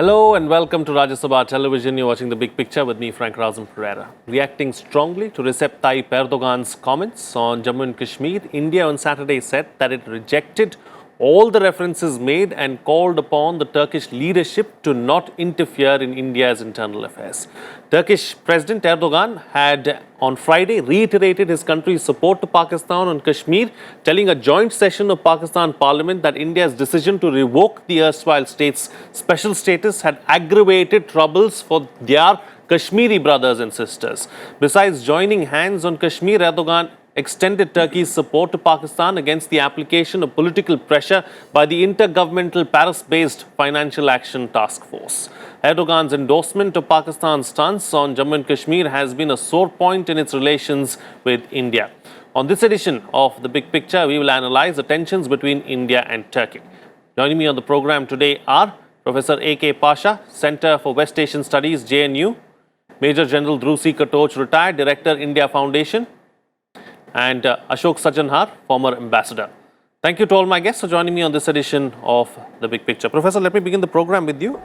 Hello and welcome to Rajya Sabha Television. You're watching The Big Picture with me, Frank Razam Pereira. Reacting strongly to Recep Tayyip Erdogan's comments on Jammu and Kashmir, India on Saturday said that it rejected all the references made and called upon the Turkish leadership to not interfere in India's internal affairs. Turkish President Erdogan had on Friday reiterated his country's support to Pakistan on Kashmir, telling a joint session of Pakistan Parliament that India's decision to revoke the erstwhile state's special status had aggravated troubles for their Kashmiri brothers and sisters. Besides joining hands on Kashmir, Erdogan extended Turkey's support to Pakistan against the application of political pressure by the inter-governmental Paris-based Financial Action Task Force. Erdogan's endorsement of Pakistan's stance on Jammu and Kashmir has been a sore point in its relations with India. On this edition of The Big Picture, we will analyze the tensions between India and Turkey. Joining me on the program today are Professor A.K. Pasha, Center for West Asian Studies, JNU, Major General Dhruv Katoch, retired Director, India Foundation, and Ashok Sajanhar, former ambassador. Thank you to all my guests for joining me on this edition of The Big Picture. Professor, let me begin the program with you.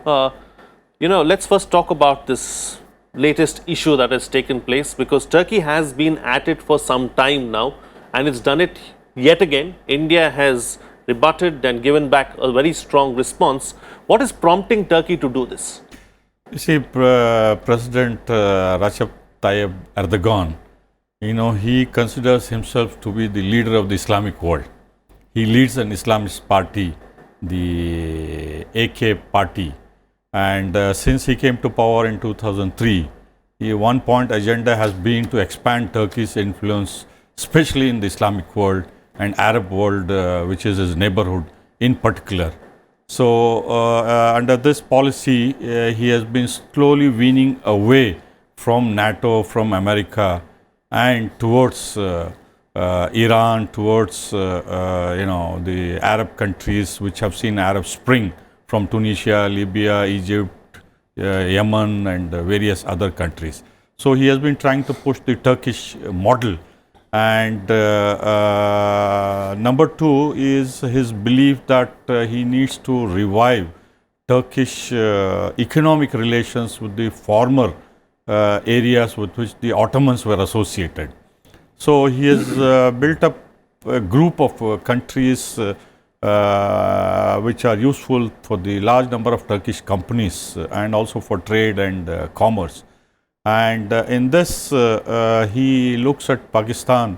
Let's first talk about this latest issue that has taken place, because Turkey has been at it for some time now and it's done it yet again. India has rebutted and given back a very strong response. What is prompting Turkey to do this? You see, President Recep Tayyip Erdogan, he considers himself to be the leader of the Islamic world. He leads an Islamist party, the AK party. And since he came to power in 2003, one point agenda has been to expand Turkey's influence, especially in the Islamic world and Arab world, which is his neighborhood in particular. So under this policy, he has been slowly weaning away from NATO, from America, and towards Iran, towards the Arab countries which have seen Arab Spring, from Tunisia, Libya, Egypt, Yemen, and various other countries. So he has been trying to push the Turkish model. And number two is his belief that he needs to revive Turkish economic relations with the former areas with which the Ottomans were associated. So he has built up a group of countries which are useful for the large number of Turkish companies and also for trade and commerce. And in this, he looks at Pakistan,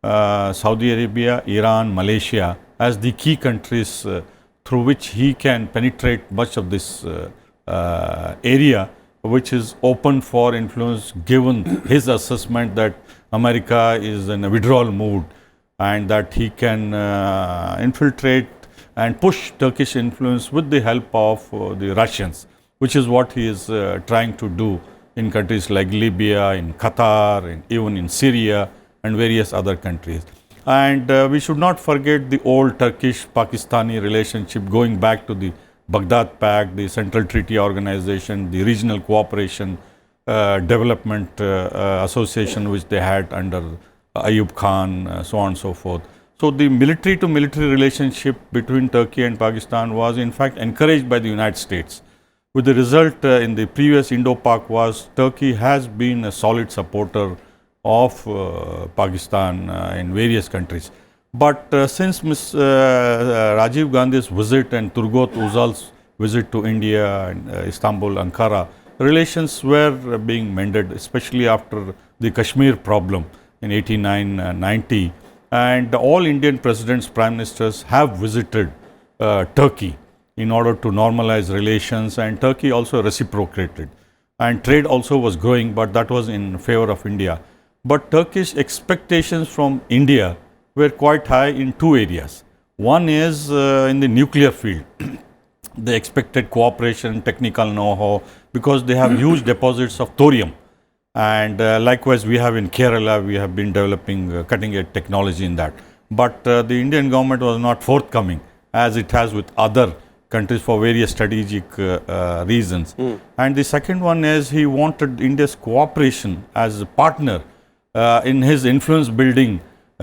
Saudi Arabia, Iran, Malaysia as the key countries through which he can penetrate much of this area, which is open for influence, given his assessment that America is in a withdrawal mood and that he can infiltrate and push Turkish influence with the help of the Russians, which is what he is trying to do in countries like Libya, in Qatar, and even in Syria and various other countries. And we should not forget the old Turkish-Pakistani relationship going back to the Baghdad Pact, the Central Treaty Organization, the Regional Cooperation Development Association which they had under Ayub Khan, so on and so forth. So the military-to-military relationship between Turkey and Pakistan was in fact encouraged by the United States. With the result in the previous Indo-Pak was Turkey has been a solid supporter of Pakistan in various countries. But since Rajiv Gandhi's visit and Turgut Özal's visit to India and Istanbul, Ankara, relations were being mended, especially after the Kashmir problem in 89-90. And all Indian presidents, prime ministers have visited Turkey in order to normalize relations, and Turkey also reciprocated. And trade also was growing, but that was in favor of India. But Turkish expectations from India were quite high in two areas. One is in the nuclear field. They expected cooperation, technical know-how, because they have huge deposits of thorium. And likewise, we have in Kerala, we have been developing cutting-edge technology in that. But the Indian government was not forthcoming, as it has with other countries for various strategic reasons. And the second one is he wanted India's cooperation as a partner in his influence building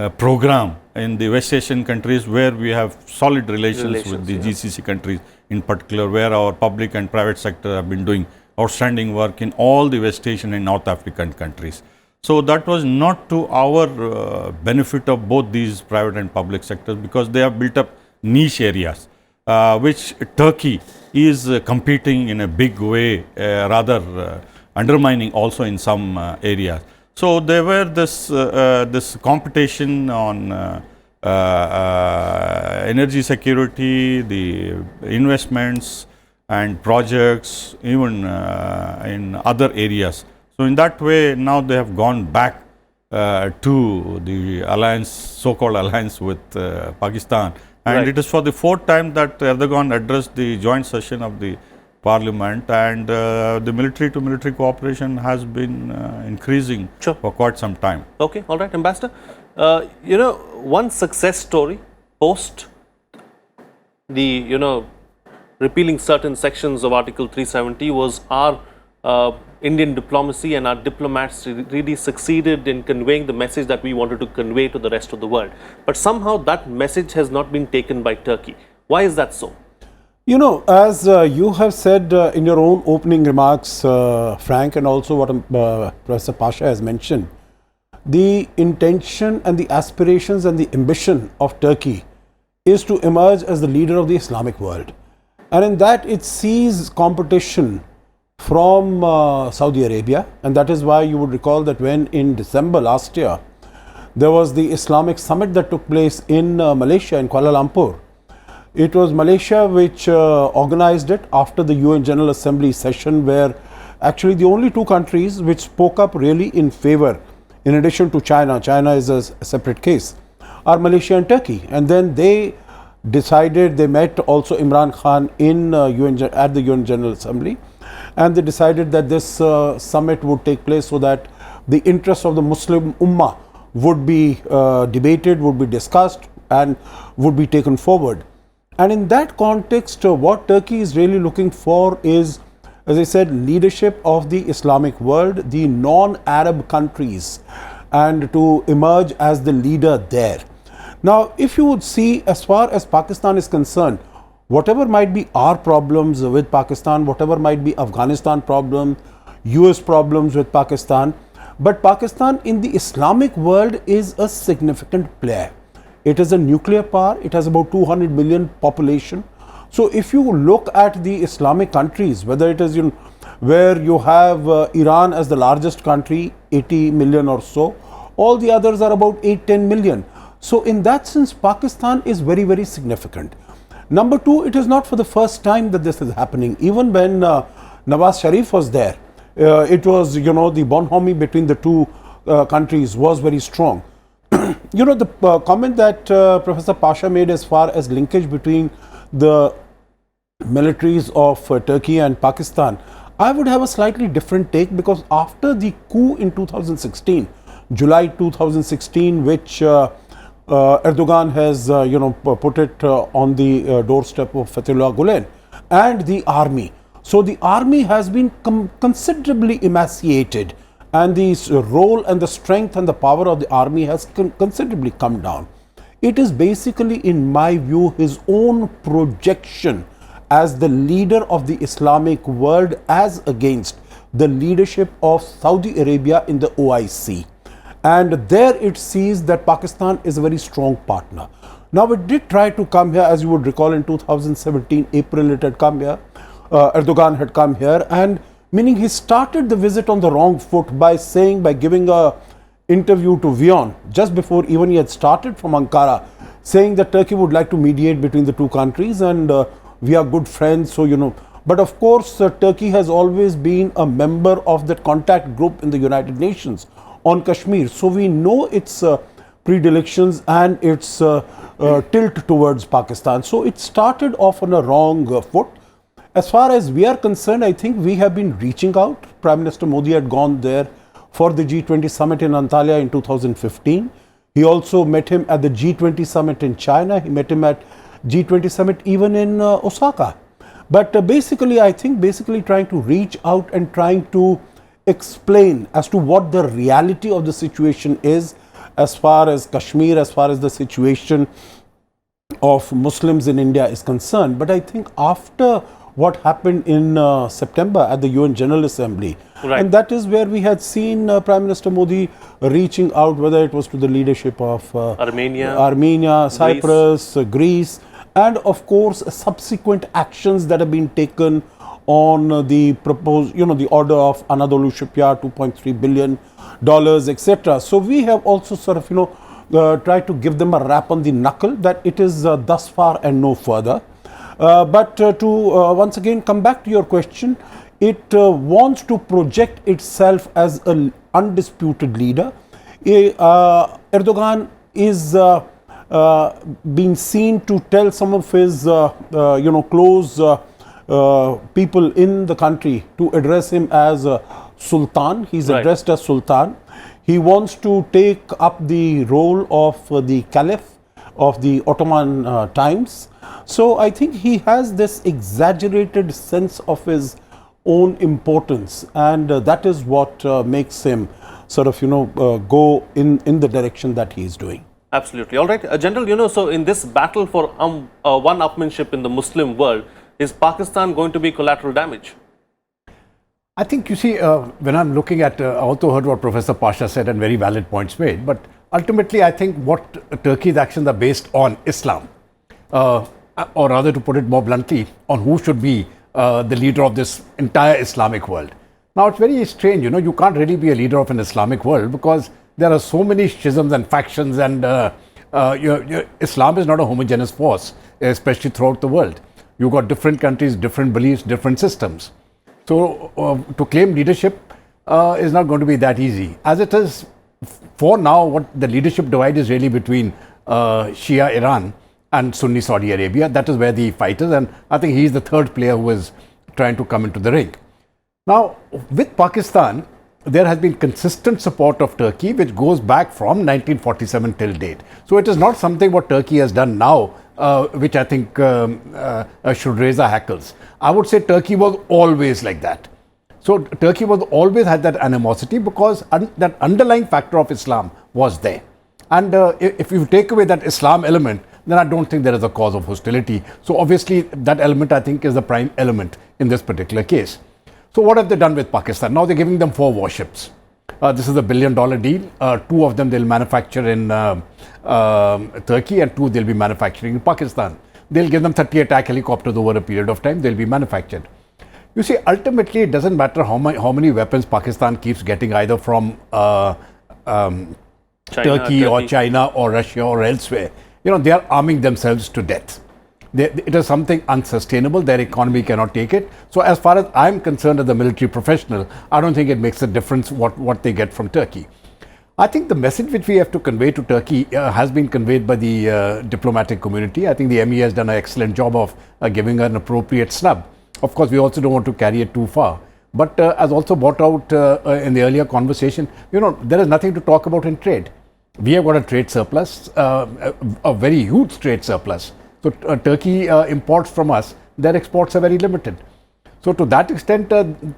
program in the West Asian countries where we have solid relations with the GCC countries in particular, where our public and private sector have been doing outstanding work in all the West Asian and North African countries. So that was not to our benefit of both these private and public sectors, because they have built up niche areas which Turkey is competing in a big way, rather undermining also in some areas. So there were this competition on energy security, the investments and projects, even in other areas. So in that way, now they have gone back to the alliance, so-called alliance with Pakistan. And it is for the fourth time that Erdogan addressed the joint session of the parliament, and the military-to-military cooperation has been increasing for quite some time. Okay, all right, Ambassador. You know, one success story post the, repealing certain sections of Article 370 was our Indian diplomacy, and our diplomats really succeeded in conveying the message that we wanted to convey to the rest of the world. But somehow that message has not been taken by Turkey. Why is that so? You know, as you have said in your own opening remarks, Frank, and also what Professor Pasha has mentioned, the intention and the aspirations and the ambition of Turkey is to emerge as the leader of the Islamic world. And in that, it sees competition from Saudi Arabia, and that is why you would recall that when in December last year, there was the Islamic summit that took place in Malaysia, in Kuala Lumpur. It was Malaysia which organized it after the UN General Assembly session, where actually the only two countries which spoke up really in favor, in addition to China is a separate case, are Malaysia and Turkey. And then they decided, they met also Imran Khan in at the UN General Assembly, and they decided that this summit would take place so that the interests of the Muslim Ummah would be debated, would be discussed, and would be taken forward. And in that context, what Turkey is really looking for is, as I said, leadership of the Islamic world, the non-Arab countries, and to emerge as the leader there. Now, if you would see, as far as Pakistan is concerned, whatever might be our problems with Pakistan, whatever might be Afghanistan problem, US problems with Pakistan, but Pakistan in the Islamic world is a significant player. It is a nuclear power. It has about 200 million population. So if you look at the Islamic countries, whether it is where you have Iran as the largest country, 80 million or so, all the others are about 8-10 million. So in that sense, Pakistan is very, very significant. Number two, it is not for the first time that this is happening. Even when Nawaz Sharif was there, it was, the bonhomie between the two countries was very strong. The comment that Professor Pasha made as far as linkage between the militaries of Turkey and Pakistan, I would have a slightly different take, because after the coup in 2016, July 2016, which Erdogan has, put it on the doorstep of Fethullah Gulen and the army. So the army has been considerably emaciated, and the role and the strength and the power of the army has considerably come down. It is basically, in my view, his own projection as the leader of the Islamic world as against the leadership of Saudi Arabia in the OIC. And there it sees that Pakistan is a very strong partner. Now, it did try to come here, as you would recall, in 2017, April, it had come here. Erdogan had come here, and meaning he started the visit on the wrong foot by giving a interview to Vion just before even he had started from Ankara, saying that Turkey would like to mediate between the two countries, and we are good friends, so But of course, Turkey has always been a member of that contact group in the United Nations on Kashmir. So we know its predilections and its tilt towards Pakistan. So it started off on a wrong foot. As far as we are concerned, I think we have been reaching out. Prime Minister Modi had gone there for the G20 summit in Antalya in 2015. He also met him at the G20 summit in China. He met him at G20 summit even in Osaka. But I think trying to reach out and trying to explain as to what the reality of the situation is, as far as Kashmir, as far as the situation of Muslims in India is concerned. But I think after what happened in September at the UN General Assembly, and that is where we had seen Prime Minister Modi reaching out, whether it was to the leadership of Armenia, Cyprus, Greece, and of course subsequent actions that have been taken on the proposed, the order of Anadolu shipyard, $2.3 billion, etc. So we have also sort of, tried to give them a rap on the knuckle that it is thus far and no further. But to once again come back to your question, it wants to project itself as an undisputed leader. Erdogan is being seen to tell some of his, close people in the country to address him as Sultan. He's addressed as Sultan. He wants to take up the role of the Caliph of the Ottoman times. So I think he has this exaggerated sense of his own importance, and that is what makes him sort of, go in the direction that he is doing. Absolutely. All right. General, so in this battle for one-upmanship in the Muslim world, is Pakistan going to be collateral damage? I think, you see, when I'm looking at, I also heard what Professor Pasha said and very valid points made, but ultimately I think what Turkey's actions are based on Islam, or rather to put it more bluntly, on who should be the leader of this entire Islamic world. Now it's very strange, you can't really be a leader of an Islamic world because there are so many schisms and factions, and Islam is not a homogeneous force, especially throughout the world. You've got different countries, different beliefs, different systems. So to claim leadership is not going to be that easy. As it is, for now, what the leadership divide is really between Shia Iran and Sunni Saudi Arabia. That is where the fight is, and I think he's the third player who is trying to come into the ring. Now, with Pakistan, there has been consistent support of Turkey, which goes back from 1947 till date. So it is not something what Turkey has done now, which I think should raise our hackles. I would say Turkey was always like that. So Turkey was always had that animosity because that underlying factor of Islam was there. And if you take away that Islam element, then I don't think there is a cause of hostility. So obviously that element, I think, is the prime element in this particular case. So what have they done with Pakistan? Now they're giving them 4 warships. This is a $1 billion deal. 2 of them they'll manufacture in Turkey, and 2 they'll be manufacturing in Pakistan. They'll give them 30 attack helicopters over a period of time. They'll be manufactured. You see, ultimately it doesn't matter how many weapons Pakistan keeps getting, either from Turkey or China or Russia or elsewhere. They are arming themselves to death. It is something unsustainable. Their economy cannot take it. So as far as I'm concerned as a military professional, I don't think it makes a difference what they get from Turkey. I think the message which we have to convey to Turkey has been conveyed by the diplomatic community. I think the ME has done an excellent job of giving an appropriate snub. Of course, we also don't want to carry it too far. But as also brought out in the earlier conversation, there is nothing to talk about in trade. We have got a trade surplus, a very huge trade surplus. So Turkey imports from us, their exports are very limited. So to that extent,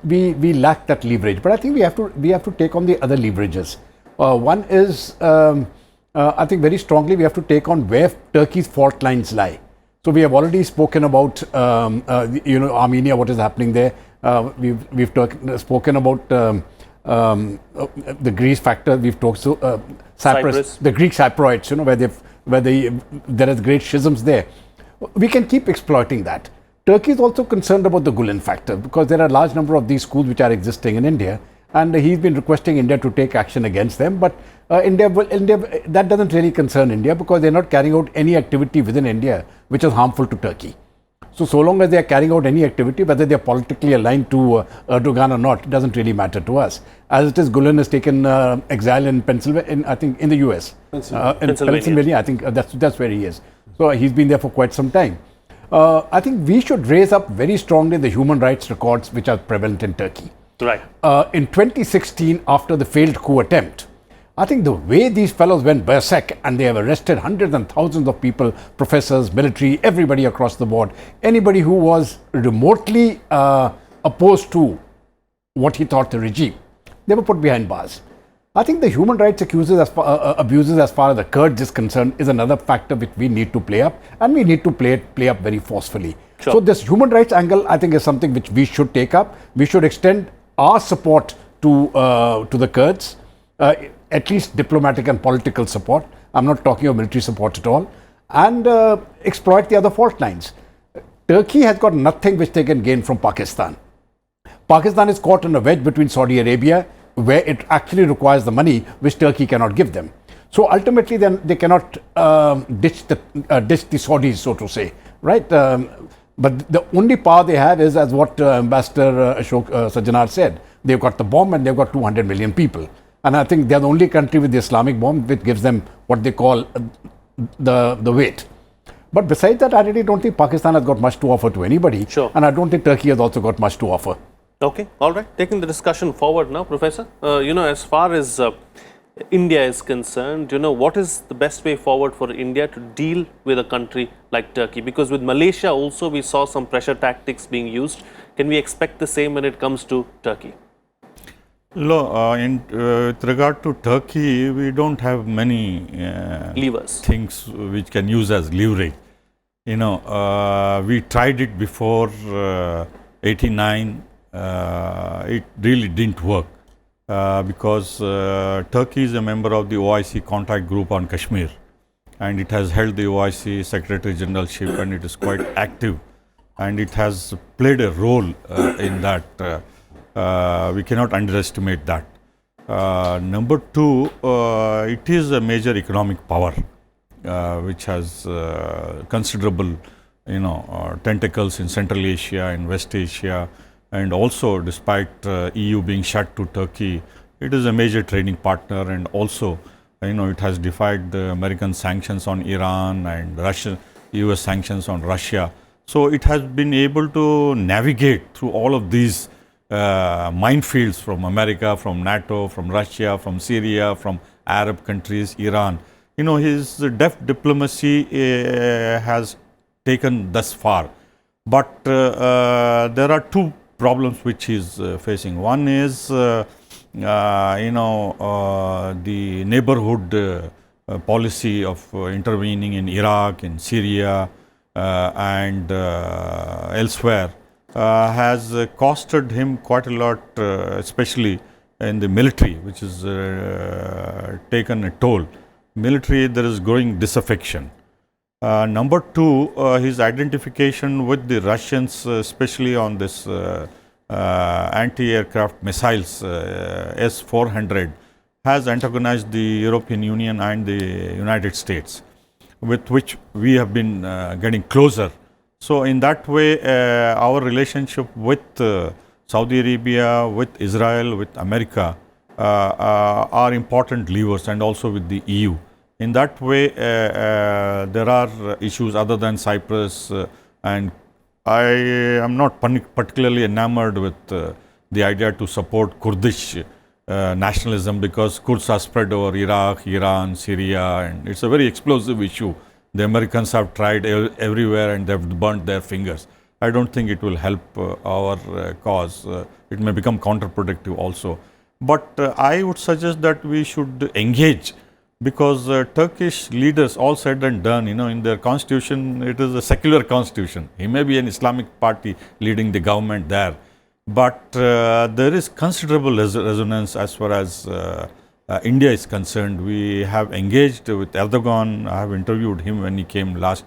we lack that leverage. But I think we have to take on the other leverages. One is, I think very strongly we have to take on where Turkey's fault lines lie. So we have already spoken about, Armenia, what is happening there. We've spoken about the Greece factor. We've talked Cyprus, the Greek Cypriots, where there is great schisms there. We can keep exploiting that. Turkey is also concerned about the Gulen factor because there are a large number of these schools which are existing in India, and he's been requesting India to take action against them. But India, that doesn't really concern India because they're not carrying out any activity within India which is harmful to Turkey. So long as they are carrying out any activity, whether they are politically aligned to Erdogan or not, it doesn't really matter to us. As it is, Gulen has taken exile in Pennsylvania, I think in the US. Pennsylvania, I think that's where he is. So he's been there for quite some time. I think we should raise up very strongly the human rights records which are prevalent in Turkey. Right. In 2016, after the failed coup attempt, I think the way these fellows went berserk, and they have arrested hundreds and thousands of people, professors, military, everybody across the board, anybody who was remotely opposed to what he thought the regime, they were put behind bars. I think the human rights abuses as far as the Kurds is concerned is another factor which we need to play up, and we need to play up very forcefully. Sure. So this human rights angle, I think, is something which we should take up. We should extend our support to the Kurds, at least diplomatic and political support. I'm not talking of military support at all, and exploit the other fault lines. Turkey has got nothing which they can gain from Pakistan. Pakistan is caught in a wedge between Saudi Arabia, where it actually requires the money which Turkey cannot give them. So ultimately, then they cannot ditch the Saudis, so to say, right? But the only power they have is, as what Ambassador Ashok Sajjanar said, they've got the bomb and they've got 200 million people. And I think they're the only country with the Islamic bomb which gives them what they call the weight. But besides that, I really don't think Pakistan has got much to offer to anybody. Sure. And I don't think Turkey has also got much to offer. Okay, all right. Taking the discussion forward now, Professor. As far as India is concerned, what is the best way forward for India to deal with a country like Turkey? Because with Malaysia also we saw some pressure tactics being used. Can we expect the same when it comes to Turkey? With regard to Turkey, we don't have many levers, things which can use as leverage. We tried it before 89. It really didn't work because Turkey is a member of the OIC contact group on Kashmir, and it has held the OIC Secretary Generalship, and it is quite active, and it has played a role in that. We cannot underestimate that. Number two, it is a major economic power which has considerable tentacles in Central Asia, in West Asia, and also despite EU being shut to Turkey, it is a major trading partner, and also it has defied the American sanctions on Iran and US sanctions on Russia. So it has been able to navigate through all of these minefields from America, from NATO, from Russia, from Syria, from Arab countries, Iran. His deft diplomacy has taken thus far. But there are two problems which he is facing. One is, the neighborhood policy of intervening in Iraq, in Syria, and elsewhere has costed him quite a lot, especially in the military, which has taken a toll. Military, there is growing disaffection. Number two, his identification with the Russians, especially on this anti-aircraft missiles, S-400, has antagonized the European Union and the United States, with which we have been getting closer. So in that way, our relationship with Saudi Arabia, with Israel, with America are important levers, and also with the EU. In that way, there are issues other than Cyprus, and I am not particularly enamored with the idea to support Kurdish nationalism, because Kurds are spread over Iraq, Iran, Syria, and it's a very explosive issue. The Americans have tried everywhere and they've burnt their fingers. I don't think it will help our cause. It may become counterproductive also. But I would suggest that we should engage, because Turkish leaders, all said and done, in their constitution, it is a secular constitution. He may be an Islamic party leading the government there, but there is considerable resonance as far as India is concerned. We have engaged with Erdogan. I have interviewed him when he came last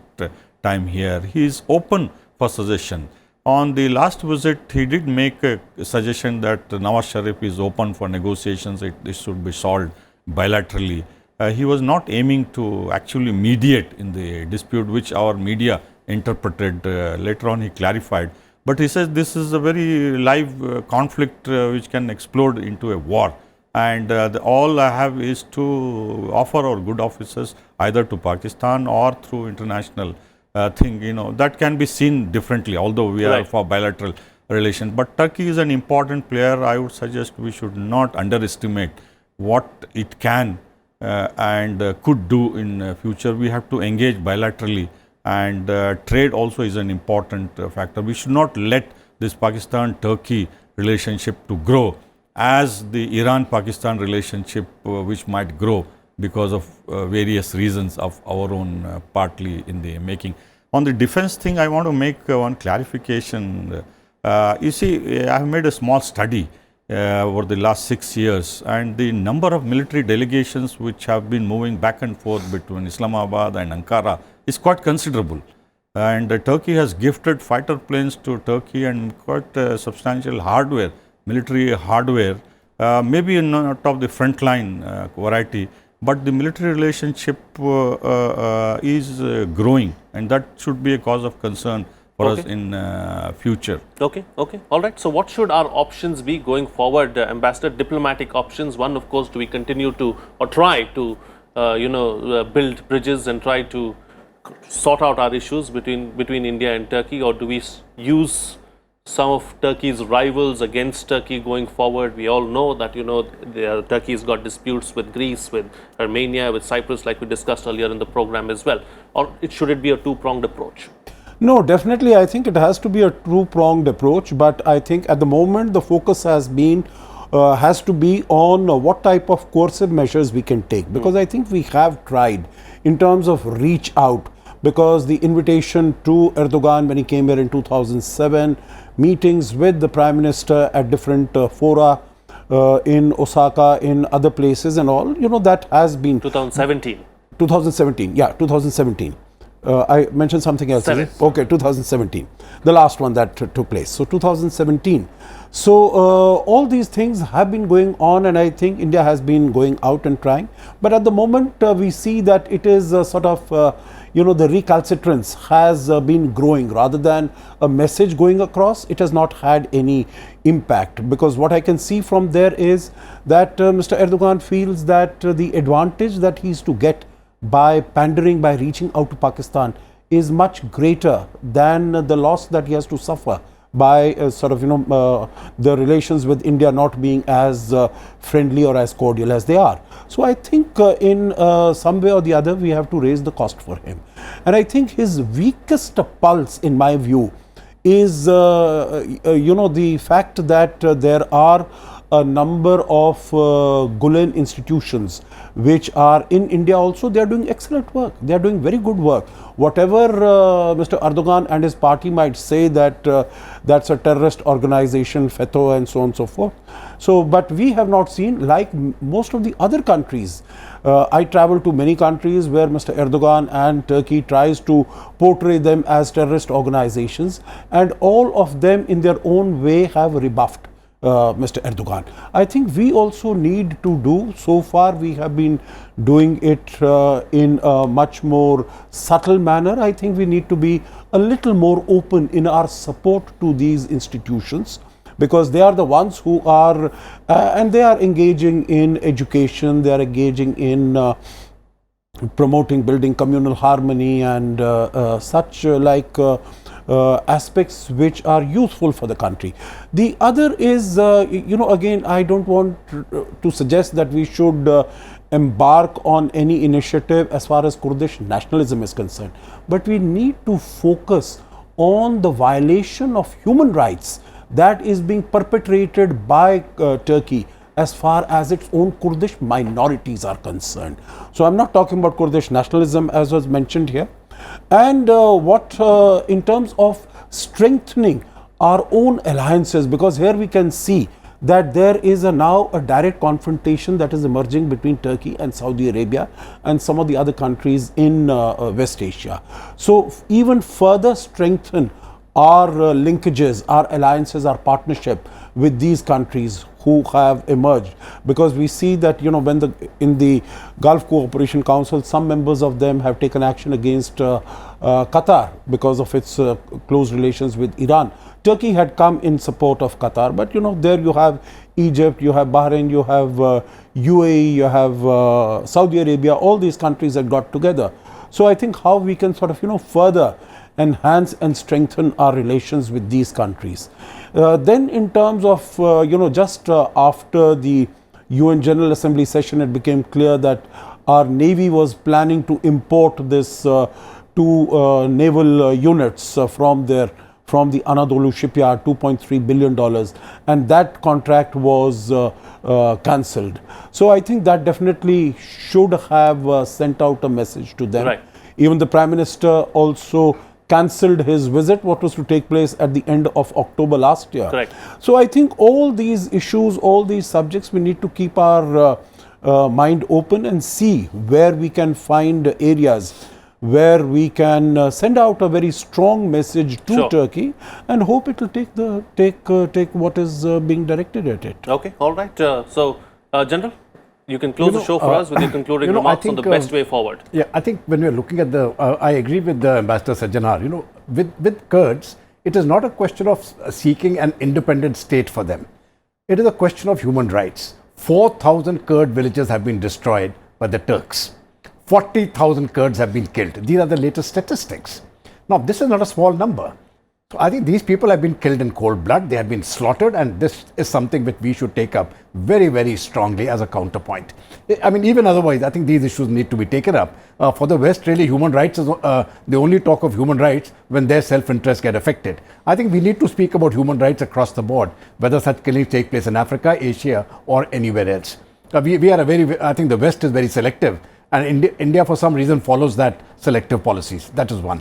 time here. He is open for suggestion. On the last visit, he did make a suggestion that Nawaz Sharif is open for negotiations. This should be solved bilaterally. He was not aiming to actually mediate in the dispute, which our media interpreted. Later on, he clarified. But he says this is a very live conflict which can explode into a war. And all I have is to offer our good offices either to Pakistan or through international thing. That can be seen differently, although we are for bilateral relations. But Turkey is an important player. I would suggest we should not underestimate what it can and could do in future. We have to engage bilaterally, and trade also is an important factor. We should not let this Pakistan-Turkey relationship to grow as the Iran-Pakistan relationship which might grow because of various reasons of our own partly in the making. On the defense thing, I want to make one clarification. You see, I have made a small study over the last 6 years, and the number of military delegations which have been moving back and forth between Islamabad and Ankara is quite considerable. And Turkey has gifted fighter planes to Turkey and quite substantial hardware, military hardware, maybe not of the frontline variety, but the military relationship is growing, and that should be a cause of concern for us in future. Okay, okay, all right. So, what should our options be going forward, Ambassador? Diplomatic options. One, of course, do we continue to or try to, build bridges and try to sort out our issues between India and Turkey, or do we use some of Turkey's rivals against Turkey going forward? We all know that Turkey's got disputes with Greece, with Armenia, with Cyprus, like we discussed earlier in the program as well. Or should it be a two-pronged approach? No, definitely I think it has to be a two-pronged approach, but I think at the moment the focus has to be on what type of coercive measures we can take, because I think we have tried in terms of reach out, because the invitation to Erdogan when he came here in 2007, meetings with the Prime Minister at different fora in Osaka, in other places and all, that has been 2017. 2017, yeah, 2017. I mentioned something else. Okay, 2017, the last one that took place. So 2017. So all these things have been going on, and I think India has been going out and trying. But at the moment, we see that it is sort of, the recalcitrance has been growing rather than a message going across. It has not had any impact, because what I can see from there is that Mr. Erdogan feels that the advantage that he is to get by pandering, by reaching out to Pakistan, is much greater than the loss that he has to suffer by the relations with India not being as friendly or as cordial as they are. So I think in some way or the other we have to raise the cost for him. And I think his weakest pulse, in my view, is the fact that there are a number of Gulen institutions which are in India also. They are doing excellent work. They are doing very good work. Whatever Mr. Erdogan and his party might say that that's a terrorist organization, FETÖ and so on and so forth. So, but we have not seen, like most of the other countries. I travel to many countries where Mr. Erdogan and Turkey tries to portray them as terrorist organizations, and all of them in their own way have rebuffed Mr. Erdogan. I think we also need to do, so far we have been doing it in a much more subtle manner. I think we need to be a little more open in our support to these institutions, because they are the ones who are, and they are engaging in education, they are engaging in promoting, building communal harmony and such aspects which are useful for the country. The other is, again, I don't want to suggest that we should embark on any initiative as far as Kurdish nationalism is concerned, but we need to focus on the violation of human rights that is being perpetrated by Turkey as far as its own Kurdish minorities are concerned. So I'm not talking about Kurdish nationalism as was mentioned here. And in terms of strengthening our own alliances, because here we can see that there is now a direct confrontation that is emerging between Turkey and Saudi Arabia and some of the other countries in West Asia. So even further strengthen our linkages, our alliances, our partnership with these countries who have emerged, because we see that when in the Gulf Cooperation Council, some members of them have taken action against Qatar because of its close relations with Iran. Turkey had come in support of Qatar, but there you have Egypt, you have Bahrain, you have UAE, you have Saudi Arabia. All these countries had got together. So I think how we can sort of further enhance and strengthen our relations with these countries. Then in terms of, just after the UN General Assembly session, it became clear that our Navy was planning to import this two naval units from their from the Anadolu shipyard, $2.3 billion, and that contract was cancelled. So I think that definitely should have sent out a message to them. Right. Even the Prime Minister also cancelled his visit, what was to take place at the end of October last year. Correct. So I think all these issues, all these subjects, we need to keep our mind open and see where we can find areas where we can send out a very strong message to Sure. Turkey, and hope it will take what is being directed at it. Okay, all right. General, you can close the show for us with your concluding remarks on the best way forward. Yeah, I think when we're looking at the, I agree with the Ambassador Sajjanar. With Kurds, it is not a question of seeking an independent state for them. It is a question of human rights. 4,000 Kurd villages have been destroyed by the Turks. 40,000 Kurds have been killed. These are the latest statistics. Now, this is not a small number. So I think these people have been killed in cold blood. They have been slaughtered, and this is something which we should take up very, very strongly as a counterpoint. I mean, even otherwise, I think these issues need to be taken up. For the West, really, human rights is they only talk of human rights when their self-interest get affected. I think we need to speak about human rights across the board, whether such killings take place in Africa, Asia, or anywhere else. We are I think the West is very selective, and India for some reason follows that selective policies. That is one.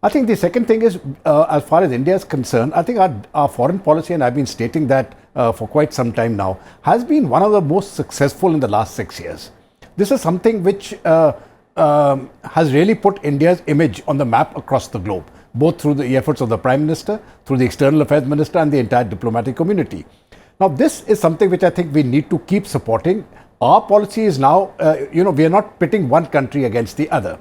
I think the second thing is, as far as India is concerned, I think our foreign policy, and I've been stating that for quite some time now, has been one of the most successful in the last 6 years. This is something which has really put India's image on the map across the globe, both through the efforts of the Prime Minister, through the External Affairs Minister, and the entire diplomatic community. Now, this is something which I think we need to keep supporting. Our policy is now, we are not pitting one country against the other.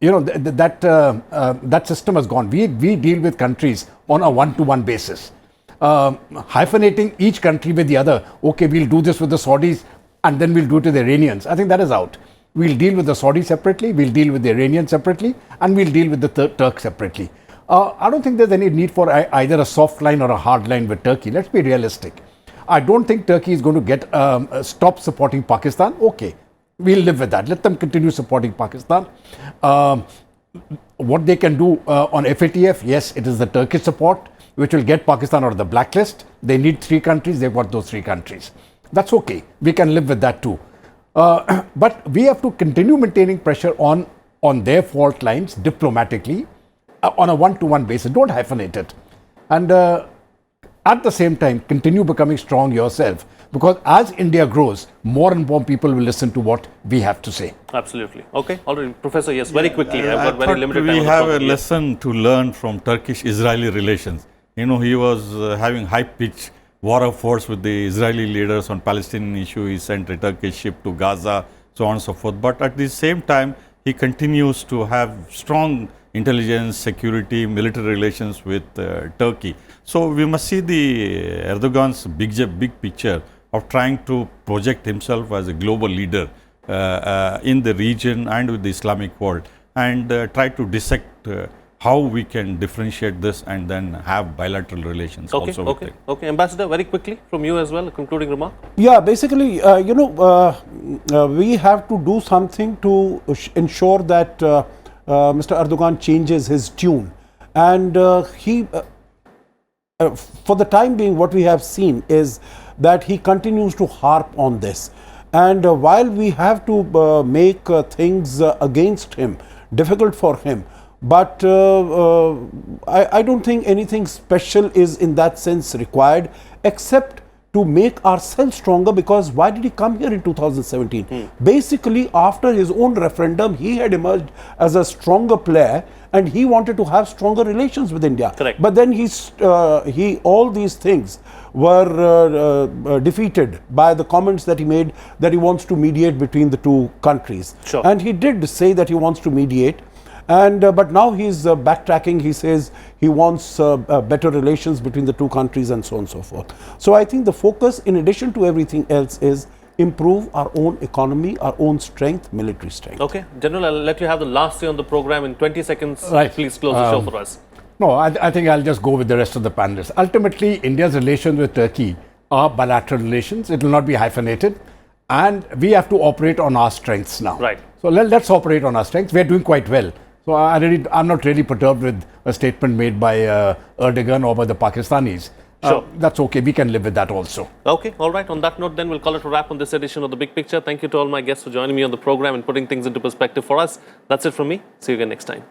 That system has gone. We deal with countries on a one-to-one basis. Hyphenating each country with the other. Okay, we'll do this with the Saudis and then we'll do it to the Iranians. I think that is out. We'll deal with the Saudis separately, we'll deal with the Iranians separately, and we'll deal with the Turks separately. I don't think there's any need for either a soft line or a hard line with Turkey. Let's be realistic. I don't think Turkey is going to stop supporting Pakistan. Okay, we'll live with that. Let them continue supporting Pakistan. What they can do on FATF, yes, it is the Turkish support which will get Pakistan out of the blacklist. They need 3 countries, they've got those 3 countries. That's okay. We can live with that too. But we have to continue maintaining pressure on their fault lines diplomatically on a one-to-one basis. Don't hyphenate it. And at the same time, continue becoming strong yourself, because as India grows, more and more people will listen to what we have to say. Absolutely. Okay. Already, Professor, yes, very quickly. I've got very limited time. We have a lesson to learn from Turkish-Israeli relations. He was having high-pitched war of words with the Israeli leaders on Palestinian issue. He sent a Turkish ship to Gaza, so on and so forth. But at the same time, he continues to have strong intelligence, security, military relations with Turkey. So we must see the Erdogan's big picture of trying to project himself as a global leader in the region and with the Islamic world, and try to dissect how we can differentiate this and then have bilateral relations also with it. Okay. Ambassador, very quickly from you as well, a concluding remark. Yeah, basically, we have to do something to ensure that Mr. Erdogan changes his tune. And for the time being, what we have seen is that he continues to harp on this. And while we have to make things against him difficult for him, but I don't think anything special is in that sense required, except to make ourselves stronger. Because why did he come here in 2017? Basically, after his own referendum, he had emerged as a stronger player, and he wanted to have stronger relations with India. Correct. But then all these things were defeated by the comments that he made, that he wants to mediate between the 2 countries. Sure. And he did say that he wants to mediate. And but now he's backtracking. He says he wants better relations between the 2 countries and so on and so forth. So I think the focus, in addition to everything else, is improve our own economy, our own strength, military strength. Okay. General, I'll let you have the last say on the program in 20 seconds. Right. Please close the show for us. No, I think I'll just go with the rest of the panelists. Ultimately, India's relations with Turkey are bilateral relations. It will not be hyphenated. And we have to operate on our strengths now. Right. So let's operate on our strengths. We're doing quite well. So I'm not really perturbed with a statement made by Erdogan or by the Pakistanis. Sure. That's okay. We can live with that also. Okay, all right. On that note, then we'll call it a wrap on this edition of The Big Picture. Thank you to all my guests for joining me on the program and putting things into perspective for us. That's it from me. See you again next time.